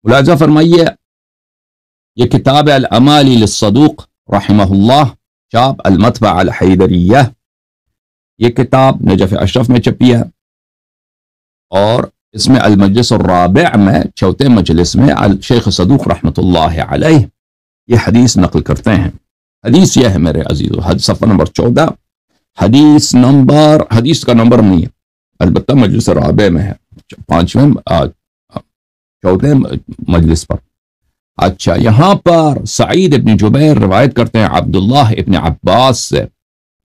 ملاحظہ فرمائیے، یہ کتاب ہے الامالی للصدوق رحمہ اللہ، چاپ المطبع الحیدریہ، یہ کتاب نجف اشرف میں چھپی ہے، اور اس میں المجلس الرابع میں، چوتھے مجلس میں، شیخ صدوق رحمۃ اللہ علیہ یہ حدیث نقل کرتے ہیں۔ حدیث یہ ہے میرے عزیزو، صفحہ نمبر 14، حدیث کا نمبر نہیں ہے، البتہ مجلس رابع میں ہے، چوتھے مجلس پر۔ اچھا، یہاں پر سعید ابن جبیر روایت کرتے ہیں عبداللہ ابن عباس سے،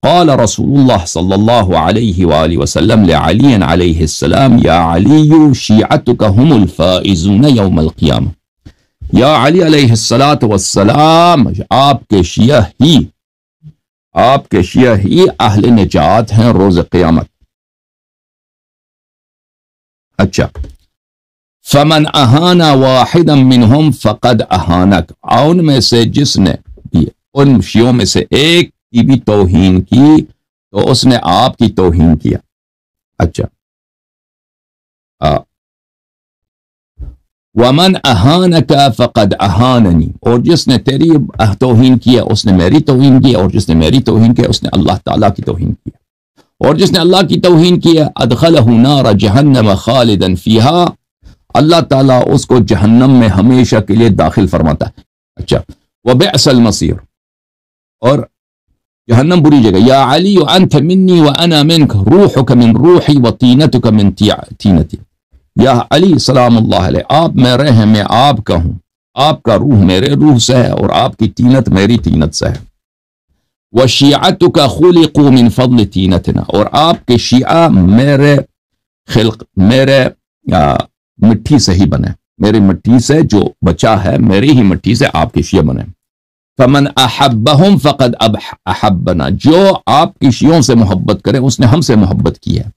قال رسول اللہ صلی اللہ علیہ وآلہ وسلم لعلی علیہ السلام یا علی شیعتک هم الفائزون یوم القیامہ، یا علی علیہ السلام، آپ کے شیعہ ہی اہل نجات ہیں روز قیامت۔ اچھا، فمن اہانا واحدا منہم فقد اہانک، ان میں سے جس نے بھی ان شیعوں میں سے ایک کی بھی توہین کی تو اس نے آپ کی توہین کیا۔ اچھا، ومن اہانک فقد اہاننی، اور جس نے تیری توہین کیا اس نے میری توہین کی، اور جس نے میری توہین کیا اس نے اللہ تعالیٰ کی توہین کی، اور جس نے اللہ کی توہین کیا ادخلہ نار جہنم خالدا فیہا، اللہ تعالیٰ اس کو جہنم میں ہمیشہ کے لیے داخل فرماتا ہے۔ اچھا، وبئس المصیر، اور جہنم بری جگہ۔ یا علی انت منی وانا منک، روحک من روحی وطینتک من طینتی، یا علی سلام اللہ علیہ، آپ میرے ہیں میں آپ کا ہوں، آپ کا روح میرے روح سے ہے اور آپ کی طینت میری طینت سے ہے۔ وشیعتک خلقوا من فضل طینتنا، اور آپ کے شیعہ میرے مٹی سے ہی بنے، میری مٹی سے جو بچا ہے میری ہی مٹی سے آپ کے شیعہ بنے۔ فمن احبہم فقد احبنا، جو آپ کی شیعوں سے محبت کرے اس نے ہم سے محبت کی ہے۔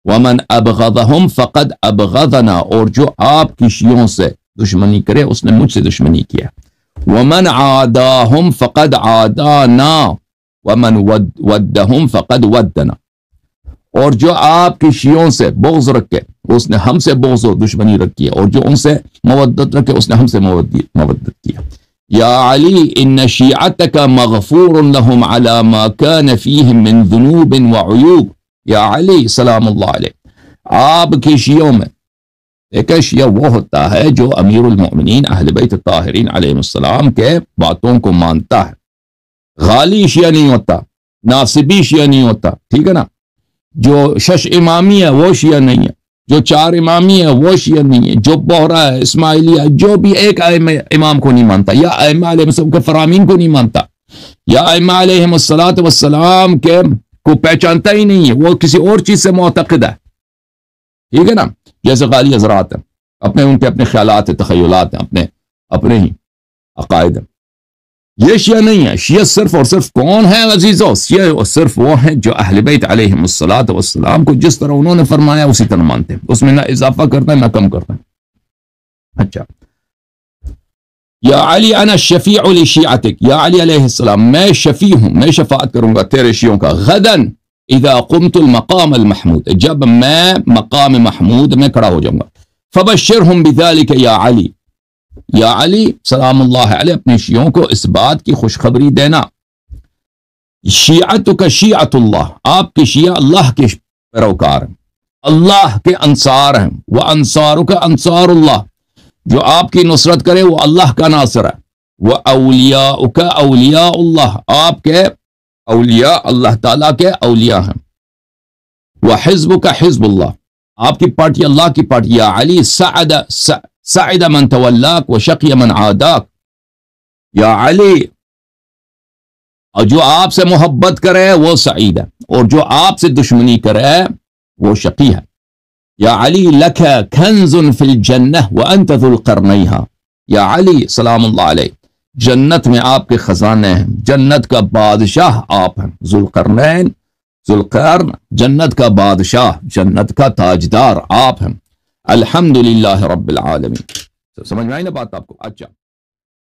ومن ابغضہم فقد ابغضنا، اور جو آپ کی شیعوں سے دشمنی کرے اس نے مجھ سے دشمنی کیا۔ ومن عاداہم فقد عادانا، ومن ودہم فقد ودنا، اور جو آپ کی شیعوں سے بغض رکھے اس نے ہم سے بغض و دشمنی رکھی ہے، اور جو ان سے مودت رکھے اس نے ہم سے مودت کیا۔ یا علی ان شیعتک مغفور لهم على ما كان فيهم من ذنوب وعیوب، یا علی سلام اللہ علیہ، آپ کی شیعوں میں ایک شیعہ وہ ہوتا ہے جو امیر المؤمنین اہل بیت الطاہرین علیہ السلام کے باتوں کو مانتا ہے، غالی شیعہ نہیں ہوتا، ناصبی شیعہ نہیں ہوتا، ٹھیک ہے نا، جو شش امامی ہے وہ شیعہ نہیں ہے، جو چار امامی ہے وہ شیعہ نہیں ہے، جو بہرا ہے اسماعیلیہ جو بھی ایک امام کو نہیں مانتا، یا ائمہ علیہ السلام کے فرامین کو نہیں مانتا، یا ائمہ علیہ السلام کے کو پہچانتا ہی نہیں ہے، وہ کسی اور چیز سے معتقد ہے، ٹھیک ہے نا، جیسے غالی حضرات ہیں، ان کے اپنے خیالات ہیں، تخیلات ہیں، اپنے ہی عقائد ہیں۔ یہ شیعہ نہیں ہے، شیعہ صرف اور صرف کون ہے عزیزو؟ شیعہ صرف وہ ہیں جو اہل بیت علیہ السلام کو جس طرح انہوں نے فرمایا اسی طرح مانتے ہیں، اس میں نہ اضافہ کرتے ہیں نہ کم کرتے ہیں۔ اچھا، یا علی انا شفیع لشیعتک، یا علی علیہ السلام میں شفیع ہوں، میں شفاعت کروں گا تیرے شیعوں کا، غدن اذا قمت المقام المحمود، جب میں مقام محمود میں کھڑا ہو جاؤں گا، فبشرہم بذالک یا علی، یا علی سلام اللہ علیہ اپنے شیعوں کو اس بات کی خوشخبری دینا، شیعتک شیعت اللہ، آپ کے شیعہ اللہ کے پیروکار ہیں، اللہ کے انصار ہیں، وانصارک انصار اللہ، جو آپ کی نصرت کرے وہ اللہ کا ناصر ہے، واولیاؤک اولیاء اللہ، آپ کے اولیاء اللہ تعالیٰ کے اولیاء ہیں، وحزبک حزب اللہ، آپ کی پارٹی اللہ کی پارٹی، یا علی سعد من تولاک وشقی من عاداک، یا علی اور جو آپ سے محبت کرے وہ سعید ہے، اور جو آپ سے دشمنی کرے وہ شقی ہے۔ یا علی لک کنز فی الجنہ وانت ذو القرنیہا، یا علی سلام اللہ علیہ جنت میں آپ کے خزانے ہیں، جنت کا بادشاہ آپ ہیں، ذوالقرنین ذوالقرن جنت کا بادشاہ، جنت کا تاجدار آپ ہیں، الحمدللہ رب العالمین۔ سمجھ میں آئی نا بات آپ کو؟ اچھا